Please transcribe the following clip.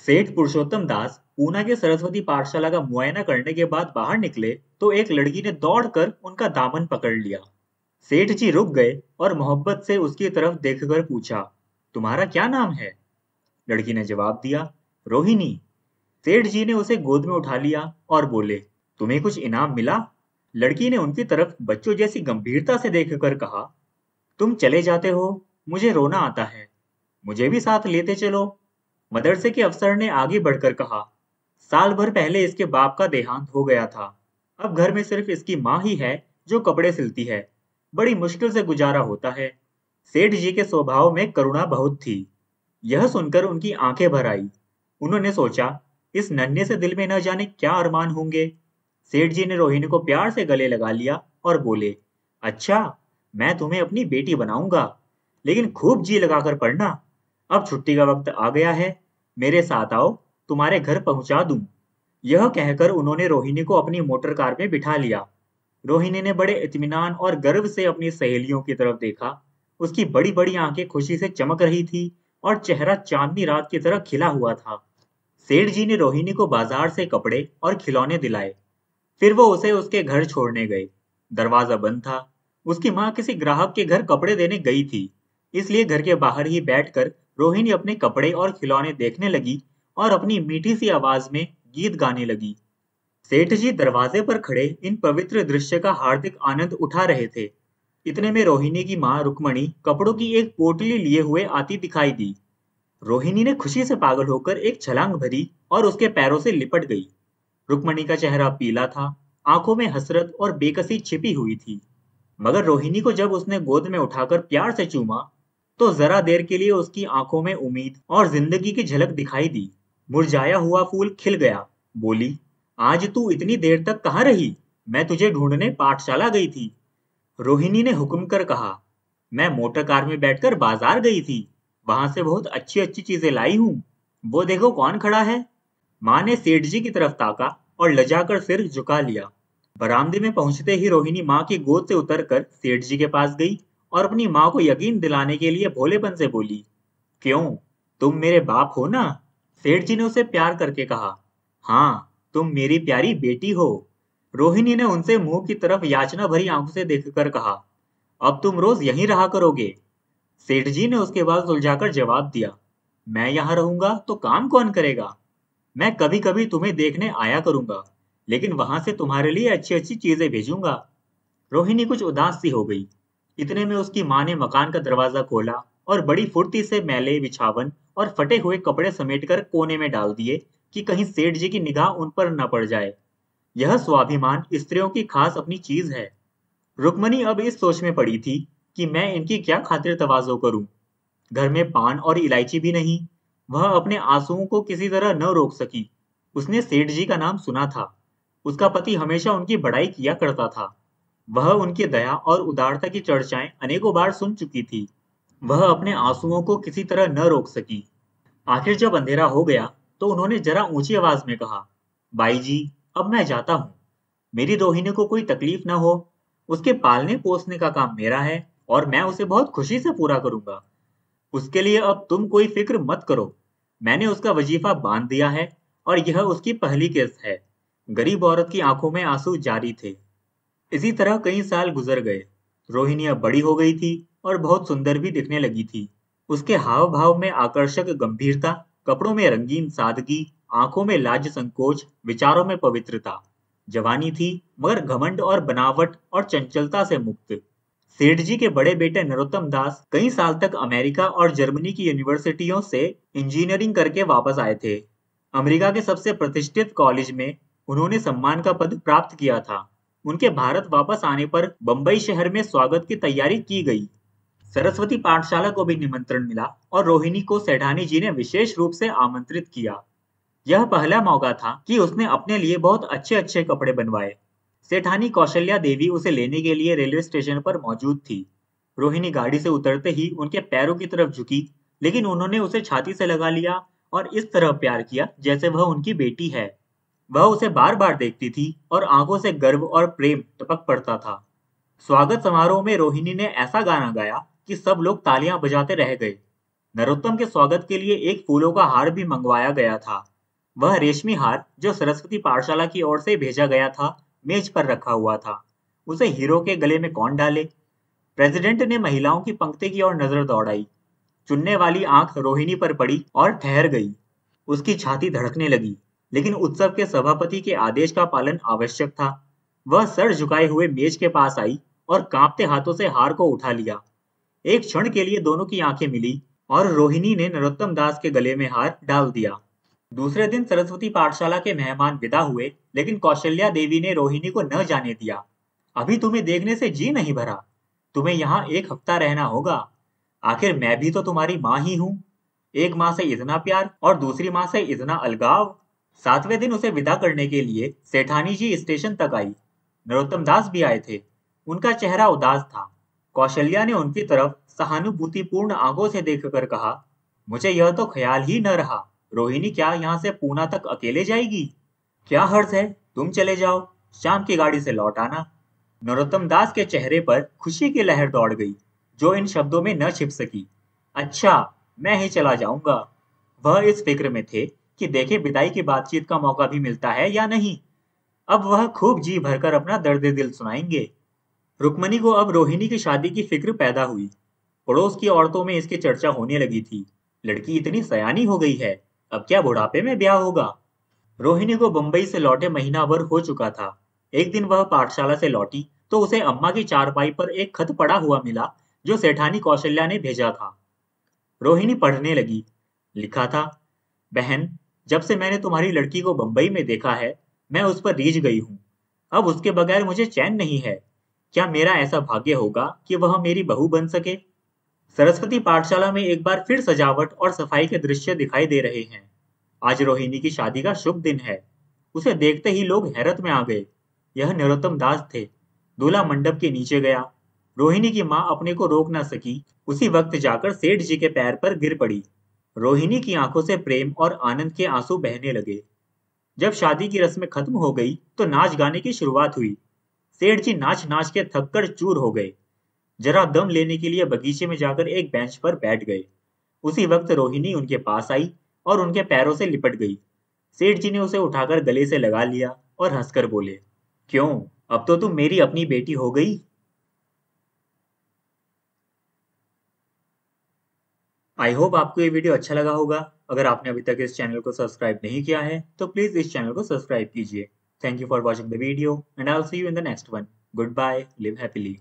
सेठ पुरुषोत्तम दास पूना के सरस्वती पाठशाला का मुआयना करने के बाद बाहर निकले तो एक लड़की ने दौड़कर उनका दामन पकड़ लिया। सेठ जी रुक गए और मोहब्बत से उसकी तरफ देखकर पूछा, तुम्हारा क्या नाम है? लड़की ने जवाब दिया, रोहिणी। सेठ जी ने उसे गोद में उठा लिया और बोले, तुम्हें कुछ इनाम मिला? लड़की ने उनकी तरफ बच्चों जैसी गंभीरता से देखकर कहा, तुम चले जाते हो, मुझे रोना आता है, मुझे भी साथ लेते चलो। मदरसे के अफसर ने आगे बढ़कर कहा, साल भर पहले इसके बाप का देहांत हो गया था। अब घर में सिर्फ इसकी माँ ही है जो कपड़े सिलती है। बड़ी मुश्किल से गुजारा होता है। सेठ जी के स्वभाव में करुणा बहुत थी। यह सुनकर उनकी आंखें भर आई। उन्होंने सोचा, इस नन्हे से दिल में न जाने क्या अरमान होंगे। सेठ जी ने रोहिणी को प्यार से गले लगा लिया और बोले, अच्छा, मैं तुम्हें अपनी बेटी बनाऊंगा, लेकिन खूब जी लगाकर पढ़ना। अब छुट्टी का वक्त आ गया है, मेरे साथ आओ, तुम्हारे घर पहुंचा दूं। यह कहकर उन्होंने रोहिणी को अपनी मोटर कार में बिठा लिया। रोहिणी ने बड़े इत्मीनान और गर्व से अपनी सहेलियों की तरफ देखा। उसकी बड़ी बड़ी आंखें खुशी से चमक रही थी और चेहरा चांदनी रात की तरह खिला हुआ था। सेठ जी ने रोहिणी को बाजार से कपड़े और खिलौने दिलाए। फिर वो उसे उसके घर छोड़ने गए। दरवाजा बंद था। उसकी माँ किसी ग्राहक के घर कपड़े देने गई थी, इसलिए घर के बाहर ही बैठकर रोहिणी अपने कपड़े और खिलौने देखने लगी और अपनी मीठी सी आवाज में गीत गाने लगी। सेठ जी दरवाजे पर खड़े इन पवित्र दृश्य का हार्दिक आनंद उठा रहे थे। इतने में रोहिणी की माँ रुक्मणी कपड़ों की एक पोटली लिए हुए आती दिखाई दी। रोहिणी ने खुशी से पागल होकर एक छलांग भरी और उसके पैरों से लिपट गई। रुक्मणी का चेहरा पीला था, आंखों में हसरत और बेकसी छिपी हुई थी। मगर रोहिणी को जब उसने गोद में उठाकर प्यार से चूमा, तो जरा देर के लिए उसकी आंखों में उम्मीद और जिंदगी की झलक दिखाई दी। मुरझाया हुआ फूल खिल गया। बोली, आज तू इतनी देर तक कहाँ रही? मैं तुझे ढूंढने पाठशाला गई थी। रोहिणी ने हुक्म कर कहा, मैं मोटर कार में बैठकर बाजार गई थी, वहां से बहुत अच्छी अच्छी चीजें लाई हूँ। वो देखो कौन खड़ा है। माँ ने सेठ जी की तरफ ताका और लजाकर सिर झुका लिया। बरामदे में पहुंचते ही रोहिणी माँ की गोद से उतरकर सेठ जी के पास गई और अपनी माँ को यकीन दिलाने के लिए भोलेपन से बोली, क्यों, तुम मेरे बाप हो ना? सेठ जी ने उसे प्यार करके कहा, हाँ, तुम मेरी प्यारी बेटी हो। रोहिणी ने उनसे मुंह की तरफ याचना भरी आंखों से देखकर कहा, अब तुम रोज यहीं रहा करोगे? सेठ जी ने उसके बाद सुलझाकर जवाब दिया, मैं यहाँ रहूंगा तो काम कौन करेगा? मैं कभी कभी तुम्हें देखने आया करूंगा, लेकिन वहां से तुम्हारे लिए अच्छी अच्छी चीजें भेजूंगा। रोहिणी कुछ उदास सी हो गई। इतने में उसकी माँ ने मकान का दरवाजा खोला और बड़ी फुर्ती से मैले बिछावन और फटे हुए कपड़े समेटकर कोने में डाल दिए कि कहीं सेठ जी की निगाह उन पर न पड़ जाए। यह स्वाभिमान स्त्रियों की खास अपनी चीज है। रुक्मणी अब इस सोच में पड़ी थी कि मैं इनकी क्या खातिर तवाजो करूं। घर में पान और इलायची भी नहीं। वह अपने आंसुओं को किसी तरह न रोक सकी। उसने सेठ जी का नाम सुना था। उसका पति हमेशा उनकी बड़ाई किया करता था। वह उनकी दया और उदारता की चर्चाएं अनेकों बार सुन चुकी थी। वह अपने आंसुओं को किसी तरह न रोक सकी। आखिर जब अंधेरा हो गया तो उन्होंने जरा ऊंची आवाज में कहा, बाई जी, अब मैं जाता हूँ। मेरी रोहिणी को कोई तकलीफ न हो। उसके पालने पोसने का काम मेरा है और मैं उसे बहुत खुशी से पूरा करूंगा। उसके लिए अब तुम कोई फिक्र मत करो। मैंने उसका वजीफा बांध दिया है और यह उसकी पहली किस्त है। गरीब औरत की आंखों में आंसू जारी थे। इसी तरह कई साल गुजर गए। रोहिणी अब बड़ी हो गई थी और बहुत सुंदर भी दिखने लगी थी। उसके हाव भाव में आकर्षक गंभीरता, कपड़ों में रंगीन सादगी, आंखों में लाज संकोच, विचारों में पवित्रता। जवानी थी, मगर घमंड और बनावट और चंचलता से मुक्त। सेठ जी के बड़े बेटे नरोत्तम दास कई साल तक अमेरिका और जर्मनी की यूनिवर्सिटियों से इंजीनियरिंग करके वापस आए थे। अमेरिका के सबसे प्रतिष्ठित कॉलेज में उन्होंने सम्मान का पद प्राप्त किया था। उनके भारत वापस आने पर बंबई शहर में स्वागत की तैयारी की गई। सरस्वती पाठशाला को भी निमंत्रण मिला और रोहिणी को सेठानी जी ने विशेष रूप से आमंत्रित किया। यह पहला मौका था कि उसने अपने लिए बहुत अच्छे अच्छे कपड़े बनवाए। सेठानी कौशल्या देवी उसे लेने के लिए रेलवे स्टेशन पर मौजूद थी। रोहिणी गाड़ी से उतरते ही उनके पैरों की तरफ झुकी, लेकिन उन्होंने उसे छाती से लगा लिया और इस तरह प्यार किया जैसे वह उनकी बेटी है। वह उसे बार बार देखती थी और आंखों से गर्व और प्रेम टपक पड़ता था। स्वागत समारोह में रोहिणी ने ऐसा गाना गाया कि सब लोग तालियां बजाते रह गए। नरोत्तम के स्वागत के लिए एक फूलों का हार भी मंगवाया गया था। वह रेशमी हार जो सरस्वती पाठशाला की ओर से भेजा गया था, मेज पर रखा हुआ था। उसे हीरो के गले में कौन डाले? प्रेसिडेंट ने महिलाओं की पंक्ति की ओर नजर दौड़ाई। चुनने वाली आंख रोहिणी पर पड़ी और ठहर गई। उसकी छाती धड़कने लगी, लेकिन उत्सव के सभापति के आदेश का पालन आवश्यक था। वह सर झुकाए हुए मेज के पास आई और कांपते हाथों से हार को उठा लिया। एक क्षण के लिए दोनों की आंखें मिली और रोहिणी ने नरोत्तम दास के गले में हार डाल दिया। दूसरे दिन सरस्वती पाठशाला के मेहमान विदा हुए, लेकिन कौशल्या देवी ने रोहिणी को न जाने दिया। अभी तुम्हें देखने से जी नहीं भरा। तुम्हें यहाँ एक हफ्ता रहना होगा। आखिर मैं भी तो तुम्हारी माँ ही हूँ। एक माँ से इतना प्यार और दूसरी माँ से इतना अलगाव। 7वें दिन उसे विदा करने के लिए सेठानी जी स्टेशन तक आई। नरोत्तम दास भी आए थे। उनका चेहरा उदास था। कौशल्या ने उनकी तरफ सहानुभूतिपूर्ण आंखों से देखकर कहा, मुझे यह तो ख्याल ही न रहा, रोहिणी क्या यहाँ से पूना तक अकेले जाएगी? क्या हर्ज है, तुम चले जाओ, शाम की गाड़ी से लौट आना। नरोत्तम दास के चेहरे पर खुशी की लहर दौड़ गई, जो इन शब्दों में न छिप सकी। अच्छा, मैं ही चला जाऊंगा। वह इस फिक्र में थे कि देखे विदाई की बातचीत का मौका भी मिलता है या नहीं। अब वह खूब जी भरकर अपना दर्द दिल सुनाएंगे। रुक्मणी को अब रोहिणी की शादी की फिक्र पैदा हुई। पड़ोस की औरतों में इसकी चर्चा होने लगी थी। लड़की इतनी सयानी हो गई है, अब क्या बुढ़ापे में ब्याह होगा? रोहिणी को बंबई से लौटे महीना भर हो चुका था। एक दिन वह पाठशाला से लौटी तो उसे अम्मा की चारपाई पर एक खत पड़ा हुआ मिला, जो सेठानी कौशल्या ने भेजा था। रोहिणी पढ़ने लगी। लिखा था, बहन, जब से मैंने तुम्हारी लड़की को बंबई में देखा है, मैं उस पर रीझ गई हूँ। अब उसके बगैर मुझे चैन नहीं है। क्या मेरा ऐसा भाग्य होगा कि वह मेरी बहू बन सके? सरस्वती पाठशाला में एक बार फिर सजावट और सफाई के दृश्य दिखाई दे रहे हैं। आज रोहिणी की शादी का शुभ दिन है। उसे देखते ही लोग हैरत में आ गए। यह नरोत्तम दास थे। दूल्हा मंडप के नीचे गया। रोहिणी की माँ अपने को रोक न सकी। उसी वक्त जाकर सेठ जी के पैर पर गिर पड़ी। रोहिणी की आंखों से प्रेम और आनंद के आंसू बहने लगे। जब शादी की रस्म खत्म हो गई तो नाच गाने की शुरुआत हुई। सेठ जी नाच नाच के थककर चूर हो गए। जरा दम लेने के लिए बगीचे में जाकर एक बेंच पर बैठ गए। उसी वक्त रोहिणी उनके पास आई और उनके पैरों से लिपट गई। सेठ जी ने उसे उठाकर गले से लगा लिया और हंसकर बोले, क्यों, अब तो तुम मेरी अपनी बेटी हो गई। आई होप आपको ये वीडियो अच्छा लगा होगा। अगर आपने अभी तक इस चैनल को सब्सक्राइब नहीं किया है तो प्लीज इस चैनल को सब्सक्राइब कीजिए। Thank you for watching the video and I will see you in the next one. Goodbye, live happily.